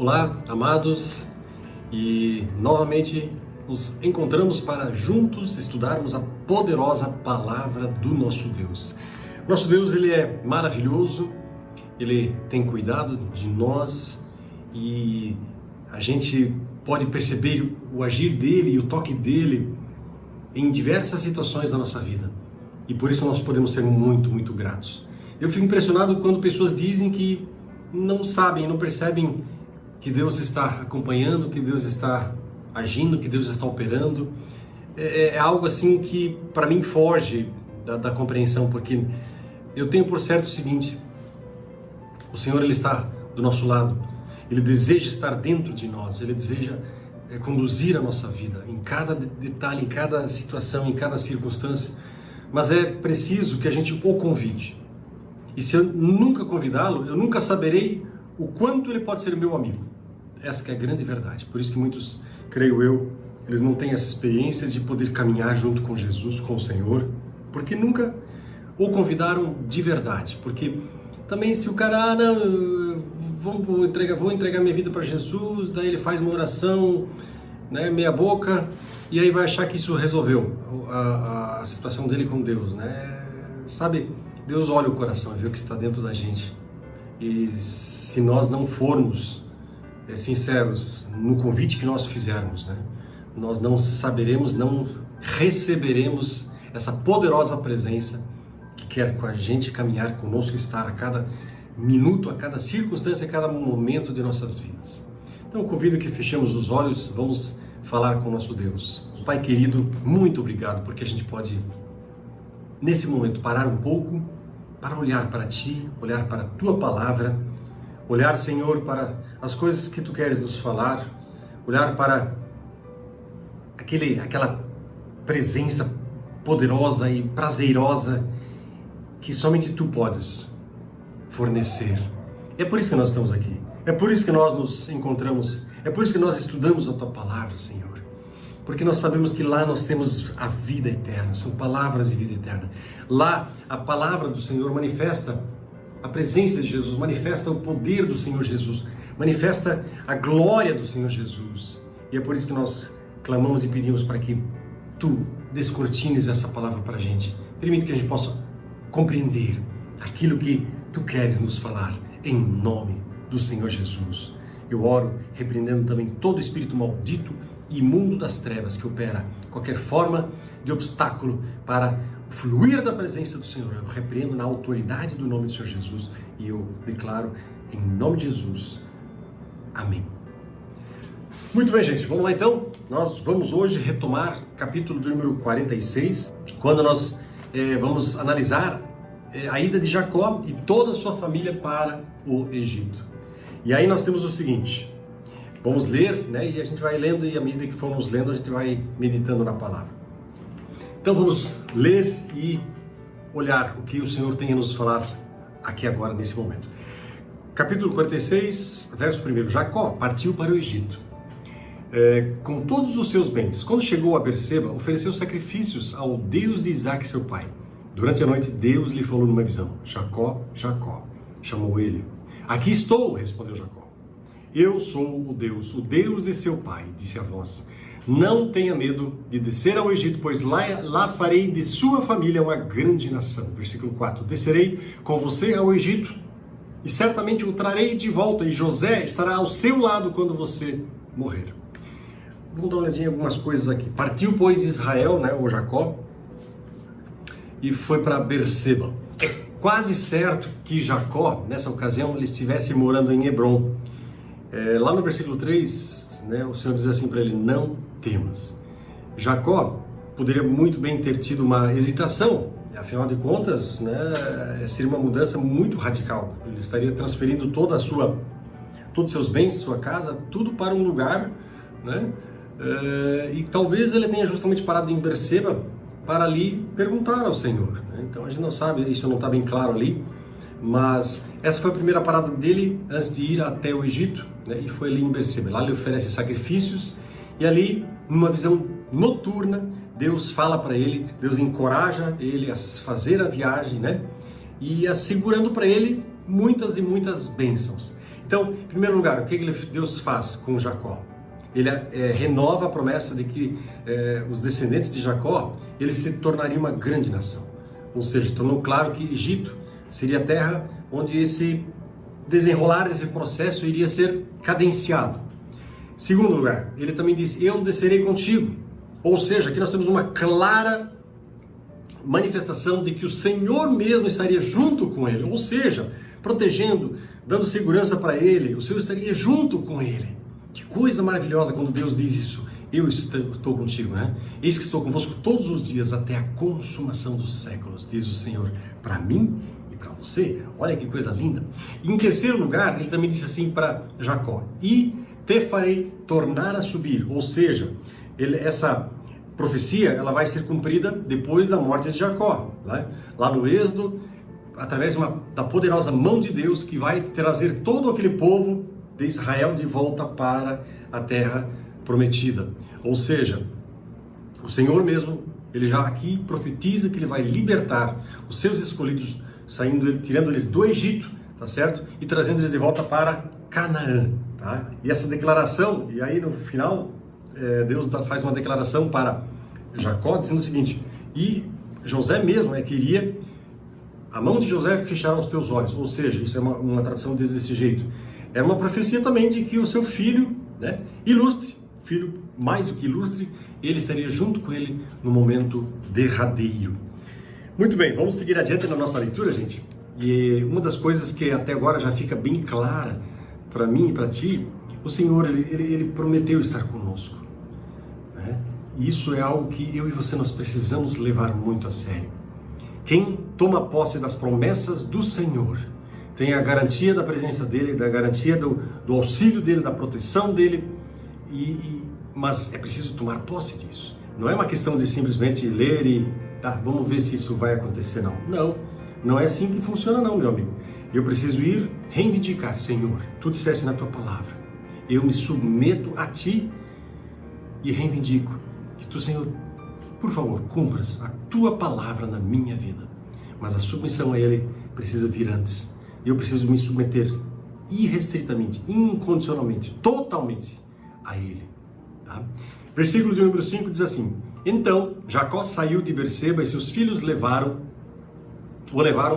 Olá, amados, e novamente nos encontramos para juntos estudarmos a poderosa palavra do nosso Deus. Nosso Deus, ele é maravilhoso, ele tem cuidado de nós e a gente pode perceber o agir dele e o toque dele em diversas situações da nossa vida. E por isso nós podemos ser muito, muito gratos. Eu fico impressionado quando pessoas dizem que não sabem, não percebem que Deus está acompanhando, que Deus está agindo, que Deus está operando. É algo assim que para mim foge da compreensão, porque eu tenho por certo o seguinte: o Senhor, ele está do nosso lado, ele deseja estar dentro de nós, ele deseja conduzir a nossa vida em cada detalhe, em cada situação, em cada circunstância, mas é preciso que a gente o convide. E se eu nunca convidá-lo, eu nunca saberei o quanto ele pode ser meu amigo. Essa que é a grande verdade. Por isso que muitos, creio eu, eles não têm essa experiência de poder caminhar junto com Jesus, com o Senhor, porque nunca o convidaram de verdade. Porque também se o cara, vou entregar minha vida para Jesus, daí ele faz uma oração, né, meia boca, e aí vai achar que isso resolveu a situação dele com Deus, né? Sabe, Deus olha o coração e vê o que está dentro da gente. E se nós não formos sinceros no convite que nós fizermos, né, nós não saberemos, não receberemos essa poderosa presença que quer com a gente caminhar conosco, estar a cada minuto, a cada circunstância, a cada momento de nossas vidas. Então eu convido que fechemos os olhos, vamos falar com o nosso Deus. Pai querido, muito obrigado porque a gente pode nesse momento parar um pouco para olhar para Ti, olhar para a Tua palavra, olhar, Senhor, para as coisas que Tu queres nos falar, olhar para aquela presença poderosa e prazerosa que somente Tu podes fornecer. É por isso que nós estamos aqui, é por isso que nós nos encontramos, é por isso que nós estudamos a Tua palavra, Senhor. Porque nós sabemos que lá nós temos a vida eterna, são palavras de vida eterna. Lá a palavra do Senhor manifesta a presença de Jesus, manifesta o poder do Senhor Jesus, manifesta a glória do Senhor Jesus. E é por isso que nós clamamos e pedimos para que Tu descortines essa palavra para a gente. Permite que a gente possa compreender aquilo que Tu queres nos falar, em nome do Senhor Jesus. Eu oro repreendendo também todo espírito maldito e imundo das trevas que opera qualquer forma de obstáculo para fluir da presença do Senhor. Eu repreendo na autoridade do nome do Senhor Jesus e eu declaro em nome de Jesus. Amém. Muito bem, gente, vamos lá então. Nós vamos hoje retomar capítulo número 46, quando nós vamos analisar a ida de Jacó e toda a sua família para o Egito. E aí nós temos o seguinte: vamos ler, né? E a gente vai lendo, e à medida que formos lendo, a gente vai meditando na palavra. Então vamos ler e olhar o que o Senhor tem a nos falar aqui agora, nesse momento. Capítulo 46, verso 1. Jacó partiu para o Egito, com todos os seus bens. Quando chegou a Berseba, ofereceu sacrifícios ao Deus de Isaac, seu pai. Durante a noite, Deus lhe falou numa visão: Jacó, Jacó. Chamou ele. Aqui estou, respondeu Jacó. Eu sou o Deus de seu pai, disse a voz. Não tenha medo de descer ao Egito, pois lá farei de sua família uma grande nação. Versículo 4. Descerei com você ao Egito, e certamente o trarei de volta, e José estará ao seu lado quando você morrer. Vamos dar uma olhadinha em algumas coisas aqui. Partiu, pois, Israel, né, o Jacó, e foi para Berseba. É quase certo que Jacó, nessa ocasião, ele estivesse morando em Hebrom. Lá no versículo 3, né, o Senhor diz assim para ele: não temas. Jacó poderia muito bem ter tido uma hesitação, afinal de contas, né, seria uma mudança muito radical. Ele estaria transferindo todos os seus bens, sua casa, tudo para um lugar, né, e talvez ele tenha justamente parado em Berseba para ali perguntar ao Senhor, né? Então a gente não sabe, isso não está bem claro ali, mas essa foi a primeira parada dele antes de ir até o Egito, né? E foi ali em Berseba. Lá ele oferece sacrifícios e ali, numa visão noturna, Deus fala para ele, Deus encoraja ele a fazer a viagem, né? E assegurando para ele muitas e muitas bênçãos. Então, em primeiro lugar, o que Deus faz com Jacó? Ele renova a promessa de que os descendentes de Jacó, eles se tornariam uma grande nação. Ou seja, tornou claro que Egito seria a terra onde esse desenrolar desse processo iria ser cadenciado. Segundo lugar, ele também diz, eu descerei contigo. Ou seja, aqui nós temos uma clara manifestação de que o Senhor mesmo estaria junto com ele. Ou seja, protegendo, dando segurança para ele, o Senhor estaria junto com ele. Que coisa maravilhosa quando Deus diz isso. Eu estou contigo, né? Eis que estou convosco todos os dias até a consumação dos séculos, diz o Senhor, para mim e para você. Olha que coisa linda. E em terceiro lugar, ele também disse assim para Jacó, e te farei tornar a subir. Ou seja, essa profecia ela vai ser cumprida depois da morte de Jacó, né? Lá no Êxodo, através da poderosa mão de Deus que vai trazer todo aquele povo de Israel de volta para a terra prometida. Ou seja, o Senhor mesmo, ele já aqui profetiza que ele vai libertar os seus escolhidos, tirando eles do Egito, tá certo? E trazendo eles de volta para Canaã, tá? E essa declaração, e aí no final, Deus faz uma declaração para Jacó, dizendo o seguinte, e José mesmo queria, a mão de José fechará os teus olhos, ou seja, isso é uma tradução desse jeito. É uma profecia também de que o seu filho, né, ilustre, filho mais do que ilustre, ele estaria junto com ele no momento derradeiro. Muito bem, vamos seguir adiante na nossa leitura, gente. E uma das coisas que até agora já fica bem clara para mim e para ti, o Senhor, ele prometeu estar conosco, né? E isso é algo que eu e você nós precisamos levar muito a sério. Quem toma posse das promessas do Senhor tem a garantia da presença dele, da garantia do auxílio dele, da proteção dele, mas é preciso tomar posse disso. Não é uma questão de simplesmente ler e vamos ver se isso vai acontecer, não é assim que funciona não, meu amigo. Eu preciso ir reivindicar, Senhor, tu disseste na tua palavra, eu me submeto a ti e reivindico que tu, Senhor, por favor, cumpras a tua palavra na minha vida. Mas a submissão a ele precisa vir antes. Eu preciso me submeter irrestritamente, incondicionalmente, totalmente a ele. Tá? Versículo de número 5 diz assim, então Jacó saiu de Berseba e seus filhos o levaram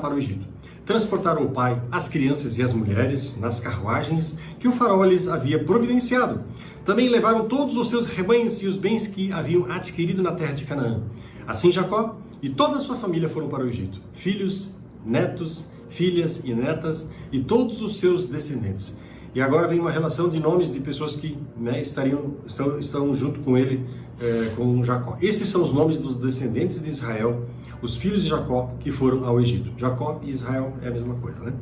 para o Egito. Transportaram o pai, as crianças e as mulheres nas carruagens que o faraó lhes havia providenciado. Também levaram todos os seus rebanhos e os bens que haviam adquirido na terra de Canaã. Assim Jacó e toda a sua família foram para o Egito, filhos, netos, filhas e netas e todos os seus descendentes. E agora vem uma relação de nomes de pessoas que estão junto com ele, com Jacó. Esses são os nomes dos descendentes de Israel, os filhos de Jacó que foram ao Egito. Jacó e Israel é a mesma coisa, né?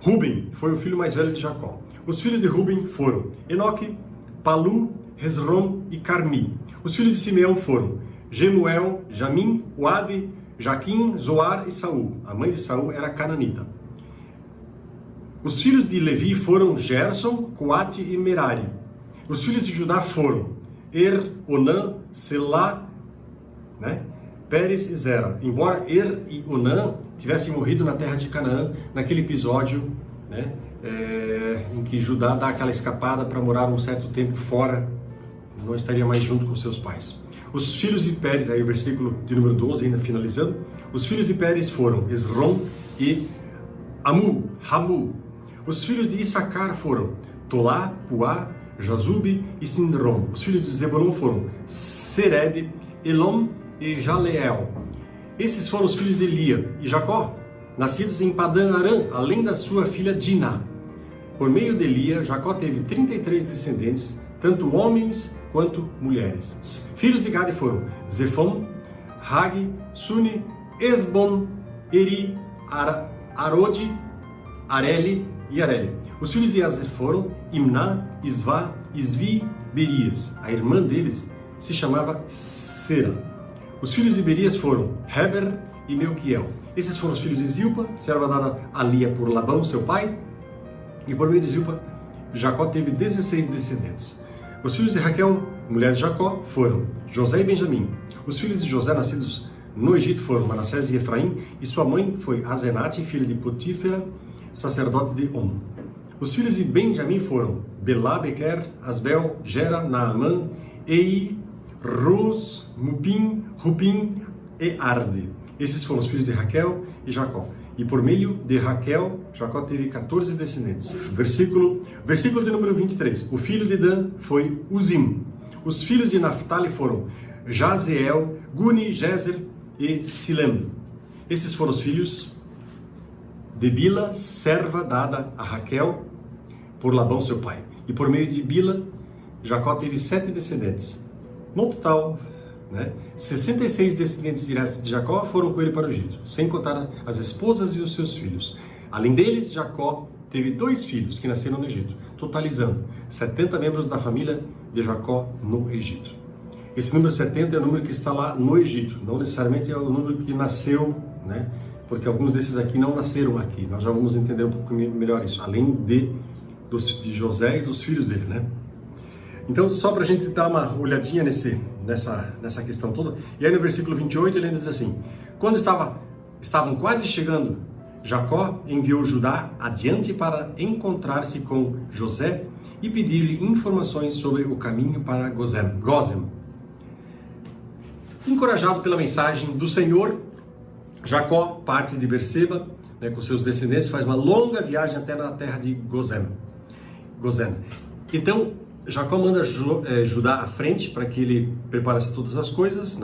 Ruben foi o filho mais velho de Jacó. Os filhos de Ruben foram Enoque, Palu, Hezron e Carmi. Os filhos de Simeão foram Jemuel, Jamim, Uade, Jaquim, Zoar e Saul. A mãe de Saul era cananita. Os filhos de Levi foram Gerson, Coate e Merari. Os filhos de Judá foram Onã, Selá, né? Pérez e Zera. Embora e Onã tivessem morrido na terra de Canaã, naquele episódio, né, em que Judá dá aquela escapada para morar um certo tempo fora, não estaria mais junto com seus pais. Os filhos de Pérez, aí o versículo de número 12, ainda finalizando, os filhos de Pérez foram Esrom e Ramu. Os filhos de Issacar foram Tolá, Puá, Jazube e Sinrom. Os filhos de Zebulon foram Sered, Elom e Jaleel. Esses foram os filhos de Lia e Jacó, nascidos em Padã Arã, além da sua filha Diná. Por meio de Lia, Jacó teve 33 descendentes, tanto homens quanto mulheres. Os filhos de Gade foram Zefon, Hagi, Suni, Esbon, Eri, Arode, Areli e Areli. Os filhos de Azer foram Imná, Isvá, Isvi, Berias. A irmã deles se chamava Sera. Os filhos de Berias foram Heber e Melquiel. Esses foram os filhos de Zilpa, serva dada a Lia por Labão, seu pai. E por meio de Zilpa, Jacó teve 16 descendentes. Os filhos de Raquel, mulher de Jacó, foram José e Benjamim. Os filhos de José, nascidos no Egito, foram Manassés e Efraim, e sua mãe foi Azenate, filha de Potífera, sacerdote de On. Os filhos de Benjamim foram Belá, Bequer, Asbel, Gera, Naamã, Ei, Ros, Mupim, Rupim e Arde. Esses foram os filhos de Raquel e Jacó. E por meio de Raquel, Jacó teve 14 descendentes. Versículo de número 23. O filho de Dan foi Uzim. Os filhos de Naphtali foram Jazeel, Guni, Jezer e Silem. Esses foram os filhos de Bila, serva dada a Raquel por Labão, seu pai. E por meio de Bila, Jacó teve 7 descendentes. No total, 66 descendentes diretos de Jacó foram com ele para o Egito, sem contar as esposas e os seus filhos. Além deles, Jacó teve 2 filhos que nasceram no Egito, totalizando 70 membros da família de Jacó no Egito. Esse número 70 é o número que está lá no Egito, não necessariamente é o número que nasceu, porque alguns desses aqui não nasceram aqui. Nós já vamos entender um pouco melhor isso, além de José e dos filhos dele, Então, só para a gente dar uma olhadinha nessa questão toda. E aí no versículo 28 ele ainda diz assim: quando estavam quase chegando, Jacó enviou Judá adiante para encontrar-se com José e pedir-lhe informações sobre o caminho para Gozem. Encorajado pela mensagem do Senhor, Jacó parte de Berseba, com seus descendentes, faz uma longa viagem até na terra de Gozem. Então, Jacó manda Judá à frente para que ele preparasse todas as coisas,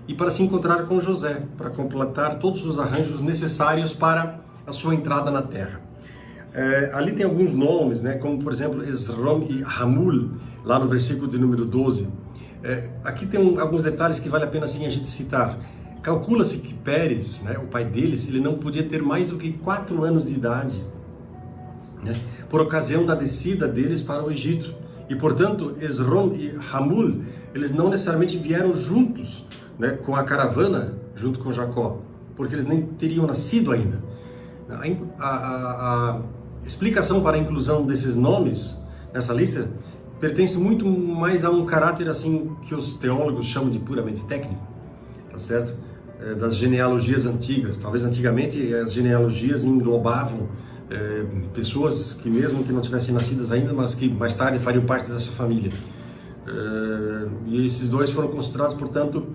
e para se encontrar com José, para completar todos os arranjos necessários para a sua entrada na terra. Ali tem alguns nomes, como por exemplo Esrom e Hamul, lá no versículo de número 12. Aqui tem alguns detalhes que vale a pena assim a gente citar. Calcula-se que Pérez, o pai deles, ele não podia ter mais do que 4 anos de idade, por ocasião da descida deles para o Egito. E, portanto, Esrom e Hamul, eles não necessariamente vieram juntos, com a caravana, junto com Jacó, porque eles nem teriam nascido ainda. A explicação para a inclusão desses nomes nessa lista pertence muito mais a um caráter assim que os teólogos chamam de puramente técnico, tá certo? Das genealogias antigas. Talvez antigamente as genealogias englobavam pessoas que mesmo que não tivessem nascidas ainda, mas que mais tarde fariam parte dessa família. E esses dois foram considerados, portanto,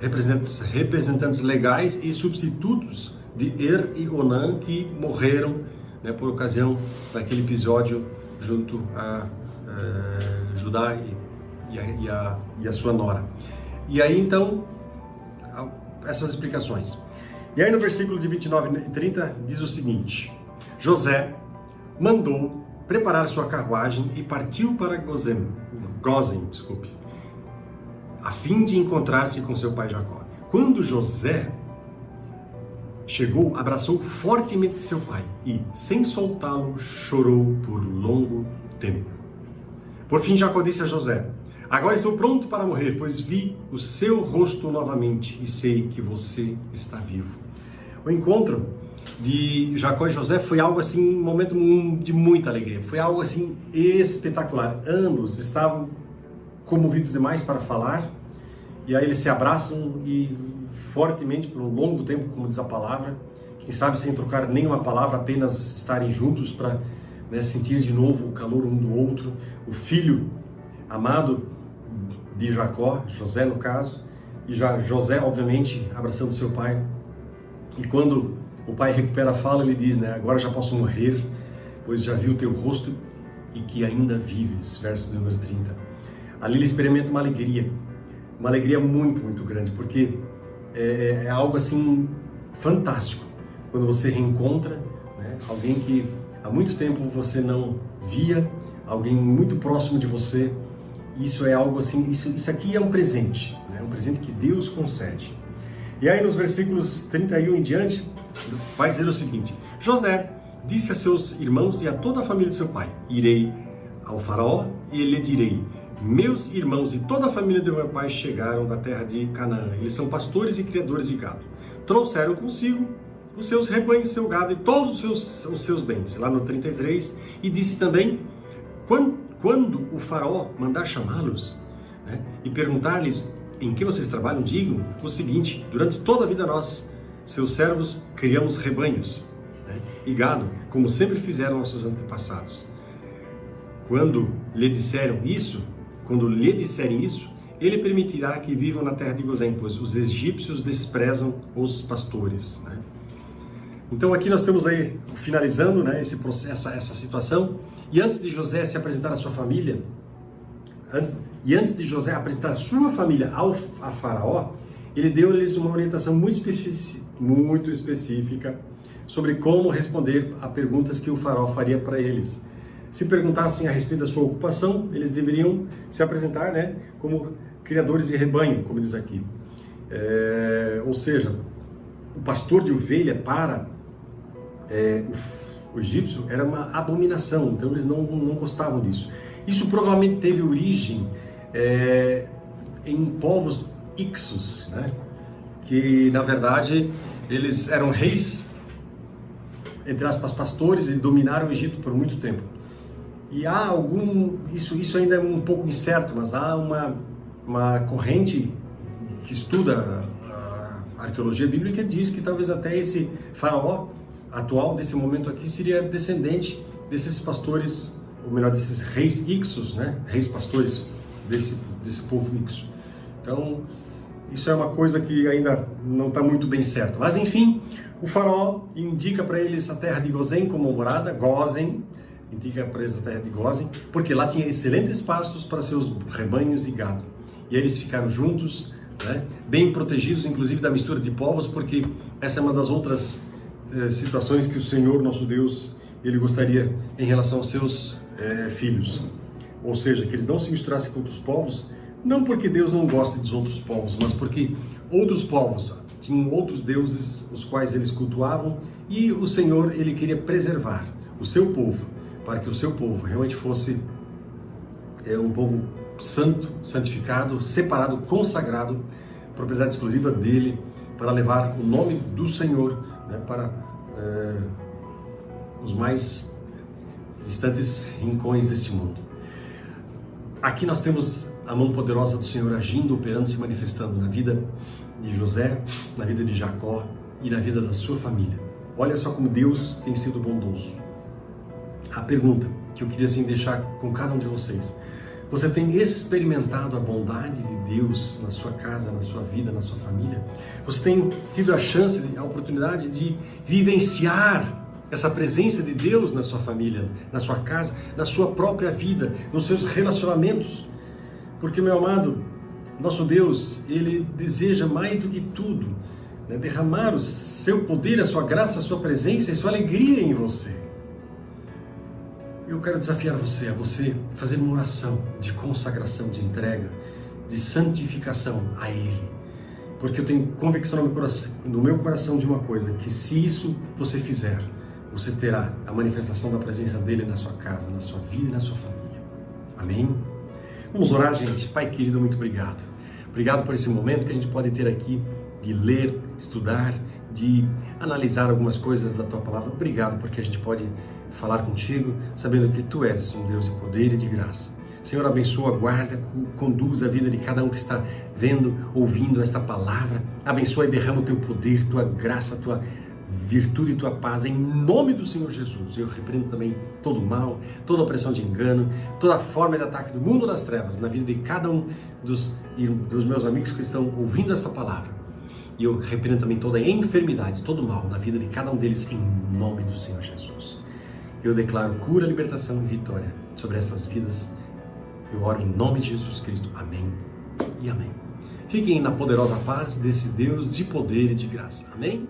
representantes legais e substitutos de Er e Onã, que morreram por ocasião daquele episódio junto a Judá e a sua nora. E aí então, essas explicações. E aí no versículo de 29 e 30 diz o seguinte: José mandou preparar sua carruagem e partiu para Gozem, a fim de encontrar-se com seu pai Jacó. Quando José chegou, abraçou fortemente seu pai e, sem soltá-lo, chorou por longo tempo. Por fim, Jacó disse a José: agora estou pronto para morrer, pois vi o seu rosto novamente e sei que você está vivo. O encontro de Jacó e José foi algo assim, um momento de muita alegria, foi algo assim espetacular. Ambos estavam comovidos demais para falar, e aí eles se abraçam e fortemente por um longo tempo, como diz a palavra, quem sabe sem trocar nenhuma palavra, apenas estarem juntos para sentir de novo o calor um do outro. O filho amado de Jacó, José no caso, e já José obviamente abraçando seu pai. E quando o pai recupera a fala, ele diz, agora já posso morrer, pois já vi o teu rosto e que ainda vives, verso número 30. Ali ele experimenta uma alegria muito, muito grande, porque é algo assim fantástico, quando você reencontra alguém que há muito tempo você não via, alguém muito próximo de você. Isso é algo assim, isso aqui é um presente, um presente que Deus concede. E aí nos versículos 31 em diante, vai dizer o seguinte: José disse a seus irmãos e a toda a família de seu pai: irei ao faraó e lhe direi: meus irmãos e toda a família de meu pai chegaram da terra de Canaã. Eles são pastores e criadores de gado. Trouxeram consigo os seus rebanhos, seu gado e todos os seus bens. Lá no 33, e disse também: quando o faraó mandar chamá-los, e perguntar-lhes em que vocês trabalham, digam o seguinte: durante toda a vida nós, seus servos, criamos rebanhos. né? E gado, como sempre fizeram nossos antepassados. Quando lhe disserem isso, ele permitirá que vivam na terra de Gozém, pois os egípcios desprezam os pastores, né? Então aqui nós estamos aí finalizando, né, esse processo, essa situação. E antes de José se apresentar à sua família, antes de José apresentar a sua família a Faraó, ele deu-lhes uma orientação muito específica sobre como responder a perguntas que o Faraó faria para eles. Se perguntassem a respeito da sua ocupação, eles deveriam se apresentar, né, como criadores de rebanho, como diz aqui. Ou seja, o pastor de ovelha para o egípcio era uma abominação, então eles não gostavam disso. Isso provavelmente teve origem em povos Ixos, né, que na verdade eles eram reis, entre aspas, pastores, e dominaram o Egito por muito tempo. E há isso ainda é um pouco incerto, mas há uma corrente que estuda a arqueologia bíblica diz que talvez até esse faraó atual, desse momento aqui, seria descendente desses pastores, ou melhor, desses reis Ixos, né? Reis pastores desse povo Ixo. Então, isso é uma coisa que ainda não está muito bem certa. Mas, enfim, o faraó indica para eles a terra de Gozém como morada, Gósen, indica para eles a terra de Gósen, porque lá tinha excelentes pastos para seus rebanhos e gado. E aí eles ficaram juntos, né, bem protegidos, inclusive da mistura de povos, porque essa é uma das outras situações que o Senhor, nosso Deus, ele gostaria em relação aos seus filhos. Ou seja, que eles não se misturassem com outros povos, não porque Deus não gosta dos outros povos, mas porque outros povos tinham outros deuses, os quais eles cultuavam, e o Senhor, ele queria preservar o seu povo, para que o seu povo realmente fosse um povo santo, santificado, separado, consagrado, propriedade exclusiva dele, para levar o nome do Senhor, né, para os mais distantes rincões deste mundo. Aqui nós temos a mão poderosa do Senhor agindo, operando, se manifestando na vida de José, na vida de Jacó e na vida da sua família. Olha só como Deus tem sido bondoso. A pergunta que eu queria assim deixar com cada um de vocês: você tem experimentado a bondade de Deus na sua casa, na sua vida, na sua família? Você tem tido a chance, a oportunidade de vivenciar essa presença de Deus na sua família, na sua casa, na sua própria vida, nos seus relacionamentos? Porque, meu amado, nosso Deus, ele deseja mais do que tudo, né, derramar o seu poder, a sua graça, a sua presença e sua alegria em você. Eu quero desafiar você a você fazer uma oração de consagração, de entrega, de santificação a Ele. Porque eu tenho convicção no meu coração de uma coisa, que se isso você fizer, você terá a manifestação da presença dEle na sua casa, na sua vida e na sua família. Amém? Vamos orar, gente. Pai querido, muito obrigado. Obrigado por esse momento que a gente pode ter aqui de ler, estudar, de analisar algumas coisas da Tua Palavra. Obrigado porque a gente pode falar contigo, sabendo que Tu és um Deus de poder e de graça. Senhor, abençoa, guarda, conduz a vida de cada um que está vendo, ouvindo essa palavra. Abençoa e derrama o Teu poder, Tua graça, Tua virtude e Tua paz, em nome do Senhor Jesus. Eu repreendo também todo o mal, toda a opressão de engano, toda forma de ataque do mundo das trevas, na vida de cada um dos meus amigos que estão ouvindo essa palavra. E eu repreendo também toda a enfermidade, todo o mal, na vida de cada um deles, em nome do Senhor Jesus. Eu declaro cura, libertação e vitória sobre essas vidas. Eu oro em nome de Jesus Cristo. Amém e amém. Fiquem na poderosa paz desse Deus de poder e de graça. Amém?